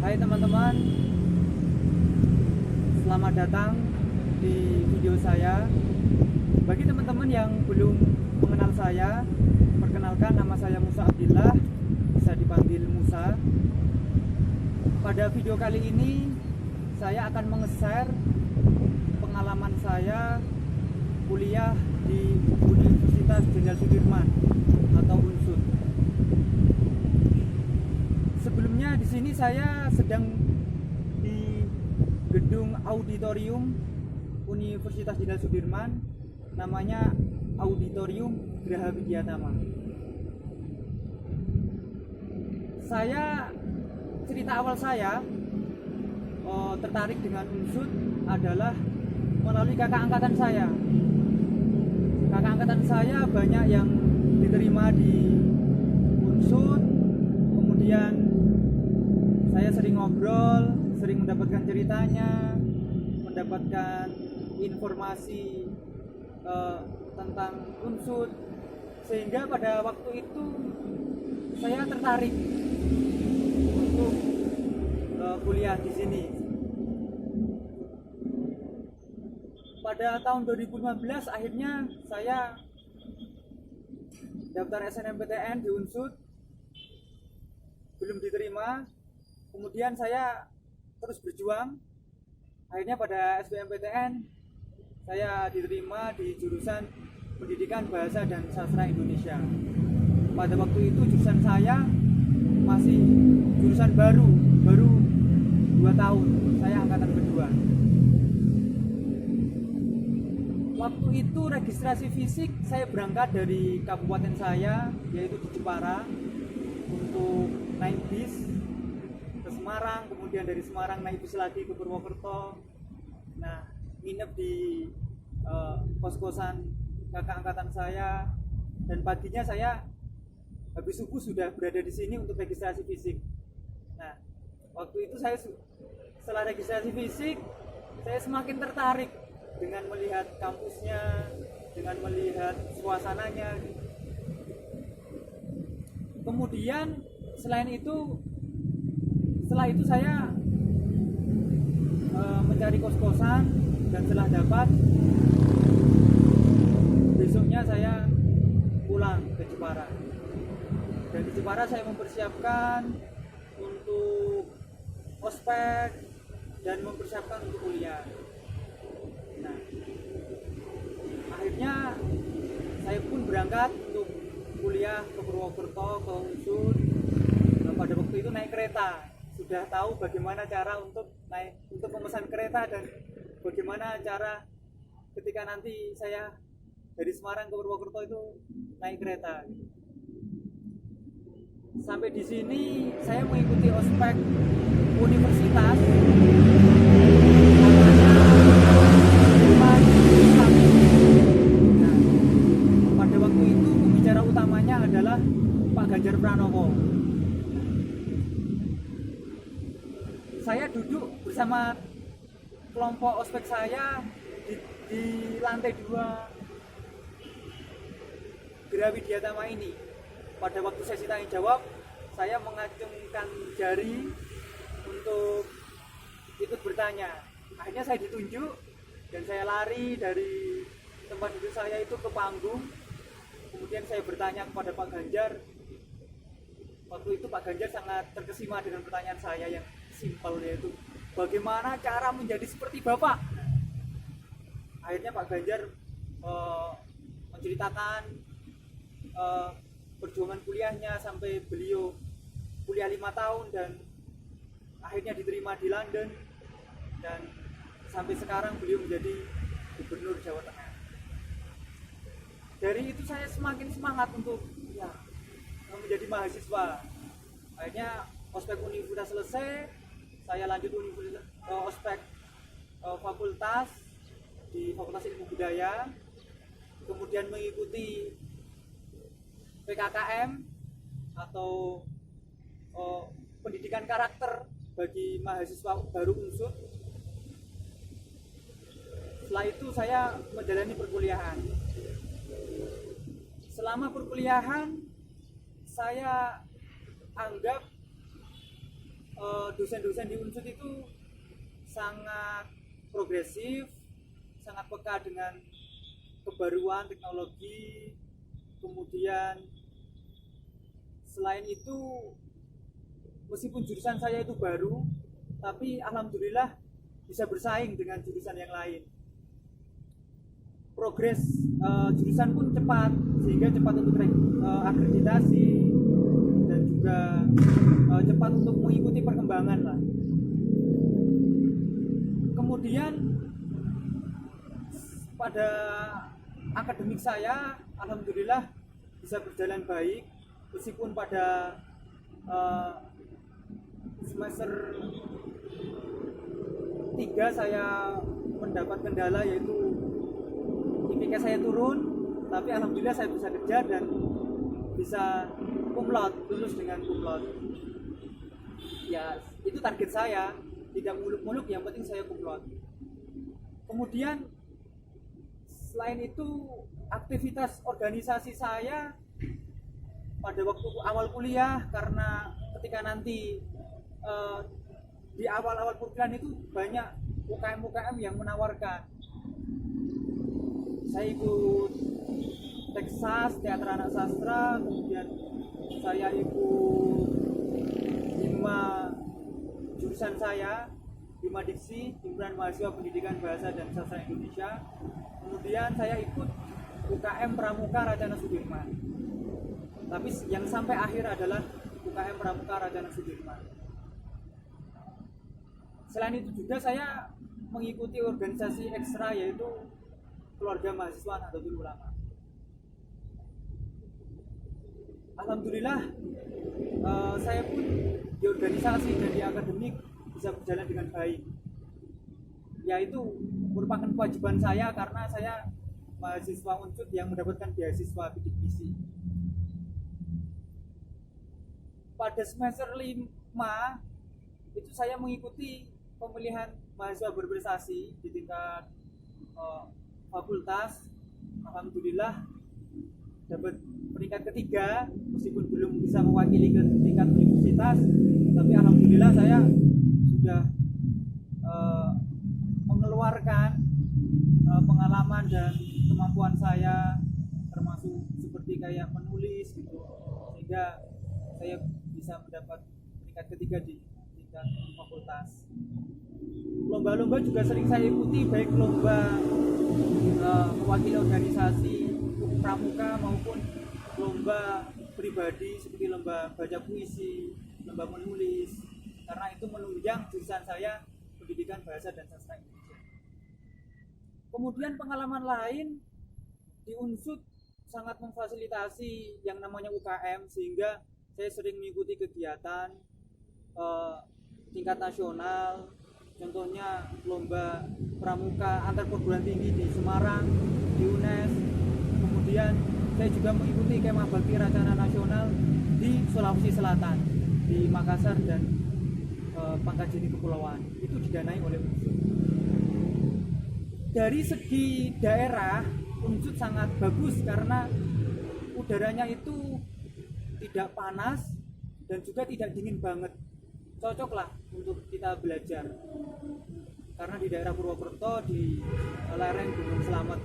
Hai teman-teman, selamat datang di video saya. Bagi teman-teman yang belum mengenal saya, perkenalkan nama saya Musa Abdillah, bisa dipanggil Musa. Pada video kali ini, saya akan menge-share pengalaman saya kuliah di Universitas Jenderal Sudirman atau UNSUD. Sebelumnya di sini saya sedang di gedung auditorium Universitas Jenderal Sudirman, namanya Auditorium Graha Widyatama. Cerita awal saya tertarik dengan UNSUD adalah melalui kakak angkatan saya. Kakak angkatan saya banyak yang diterima di UNSUD, kemudian saya sering ngobrol, sering mendapatkan ceritanya, mendapatkan informasi tentang UNSUD, sehingga pada waktu itu saya tertarik untuk kuliah di sini. Pada tahun 2015 akhirnya saya daftar SNMPTN di UNSUD, belum diterima. Kemudian saya terus berjuang. Akhirnya pada SBMPTN saya diterima di jurusan Pendidikan Bahasa dan Sastra Indonesia. Pada waktu itu jurusan saya masih jurusan baru 2 tahun. Saya angkatan kedua. Waktu itu registrasi fisik saya berangkat dari kabupaten saya, yaitu di Jepara, untuk naik bis ke Semarang, kemudian dari Semarang naik bis lagi ke Purwokerto. Nah, nginep di kos-kosan kakak angkatan saya, dan paginya saya habis subuh sudah berada di sini untuk registrasi fisik. Nah, waktu itu setelah registrasi fisik, saya semakin tertarik dengan melihat kampusnya, dengan melihat suasananya. Kemudian setelah itu saya mencari kos-kosan, dan setelah dapat, besoknya saya pulang ke Jepara. Dan di Jepara saya mempersiapkan untuk ospek dan mempersiapkan untuk kuliah. Nah, akhirnya saya pun berangkat untuk kuliah ke Purwokerto, ke UNSUD. Nah, pada waktu itu naik kereta, sudah tahu bagaimana cara untuk memesan kereta dan bagaimana cara ketika nanti saya dari Semarang ke Purwokerto itu naik kereta. Sampai di sini saya mengikuti ospek universitas. Nah, pada waktu itu pembicara utamanya adalah Pak Ganjar Pranowo. Saya duduk bersama kelompok ospek saya di lantai 2 Graha Widyatama ini. Pada waktu sesi tanya jawab, saya mengacungkan jari untuk ikut bertanya. Akhirnya saya ditunjuk dan saya lari dari tempat duduk saya itu ke panggung. Kemudian saya bertanya kepada Pak Ganjar. Waktu itu Pak Ganjar sangat terkesima dengan pertanyaan saya yang simpel, yaitu bagaimana cara menjadi seperti Bapak. Akhirnya Pak Ganjar menceritakan perjuangan kuliahnya sampai beliau kuliah 5 tahun dan akhirnya diterima di London, dan sampai sekarang beliau menjadi gubernur Jawa Tengah. Dari itu saya semakin semangat untuk menjadi mahasiswa. Akhirnya ospek universitas selesai, saya lanjut ospek fakultas di Fakultas Ilmu Budaya, kemudian mengikuti PKKM atau pendidikan karakter bagi mahasiswa baru UNSUD. Setelah itu saya menjalani perkuliahan. Selama perkuliahan saya anggap dosen-dosen di Unsud itu sangat progresif, sangat peka dengan kebaruan teknologi. Kemudian selain itu, meskipun jurusan saya itu baru, tapi alhamdulillah bisa bersaing dengan jurusan yang lain. Progres jurusan pun cepat, sehingga cepat untuk akreditasi dan juga cepat untuk mengikuti perkembangan lah. Kemudian pada akademik saya alhamdulillah bisa berjalan baik, meskipun pada semester 3 saya mendapat kendala, yaitu IPK saya turun, tapi alhamdulillah saya bisa kejar dan bisa cum laude, lulus dengan cum laude. Ya, itu target saya, tidak muluk-muluk, yang penting saya cum laude. Kemudian selain itu, aktivitas organisasi saya pada waktu awal kuliah, karena ketika nanti di awal-awal perkuliahan itu banyak UKM-UKM yang menawarkan. Saya ikut Texas, Teater Anak Sastra, kemudian saya ikut Hima jurusan saya, Hima Diksi, Himpunan Mahasiswa Pendidikan Bahasa dan Sastra Indonesia. Kemudian saya ikut UKM Pramuka Racana Sudirman. Tapi yang sampai akhir adalah UKM Pramuka Racana Sudirman. Selain itu juga saya mengikuti organisasi ekstra, yaitu Keluarga Mahasiswa Nahdlatul Ulama. Alhamdulillah saya pun di organisasi dan di akademik bisa berjalan dengan baik. Yaitu merupakan kewajiban saya karena saya mahasiswa Unsud yang mendapatkan beasiswa bidik misi. Pada semester 5 itu saya mengikuti pemilihan mahasiswa berprestasi di tingkat fakultas. Alhamdulillah dapat peringkat ketiga, meskipun belum bisa mewakili ke tingkat universitas, tapi alhamdulillah saya sudah mengeluarkan pengalaman dan kemampuan saya, termasuk seperti kayak menulis gitu, sehingga saya bisa mendapat peringkat ketiga di tingkat fakultas. Lomba-lomba juga sering saya ikuti, baik lomba mewakili organisasi pramuka maupun lomba pribadi seperti lomba baca puisi, lomba menulis, karena itu menunjang jurusan saya Pendidikan Bahasa dan Sastra Indonesia. Kemudian pengalaman lain di Unsud sangat memfasilitasi yang namanya UKM, sehingga saya sering mengikuti kegiatan tingkat nasional. Contohnya lomba pramuka antar perguruan tinggi di Semarang, di UNES. Kemudian saya juga mengikuti kemah bakti Racana Nasional di Sulawesi Selatan, di Makassar dan Pangkajeni Kepulauan. Itu didanai oleh Unsud. Dari segi daerah, Unsud sangat bagus karena udaranya itu tidak panas dan juga tidak dingin banget. Cocoklah untuk kita belajar, karena di daerah Purwokerto, di lereng Gunung Slamet,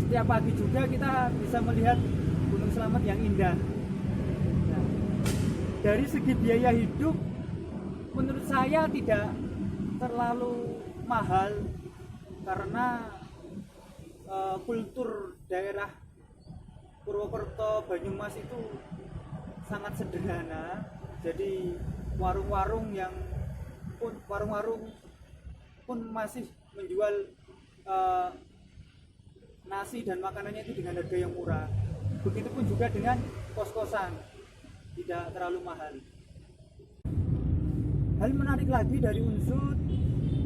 setiap pagi juga kita bisa melihat Gunung Slamet yang indah. Nah, dari segi biaya hidup menurut saya tidak terlalu mahal, karena kultur daerah Purwokerto, Banyumas itu sangat sederhana. Jadi warung-warung pun masih menjual nasi dan makanannya itu dengan harga yang murah. Begitupun juga dengan kos-kosan, tidak terlalu mahal. Hal menarik lagi dari Unsud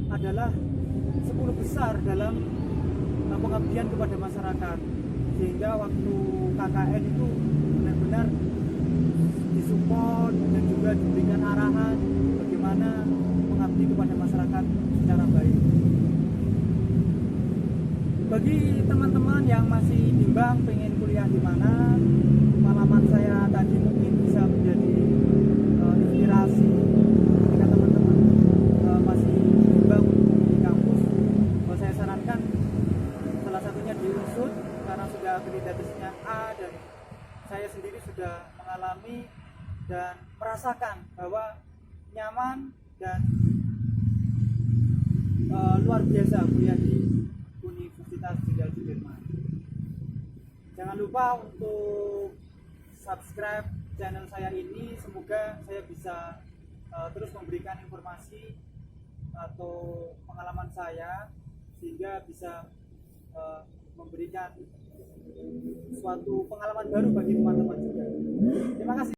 adalah 10 besar dalam pengabdian kepada masyarakat, sehingga waktu KKN itu benar-benar disupport dan juga diberikan arahan bagaimana mengabdi kepada masyarakat secara baik. Bagi teman-teman yang masih bimbang pengen kuliah di mana, pengalaman saya tadi mungkin bisa menjadi inspirasi akreditasinya A, dan saya sendiri sudah mengalami dan merasakan bahwa nyaman dan luar biasa kuliah di Universitas Jenderal Sudirman. Jangan lupa untuk subscribe channel saya ini, semoga saya bisa terus memberikan informasi atau pengalaman saya sehingga bisa memberikan suatu pengalaman baru bagi teman-teman juga. Terima kasih.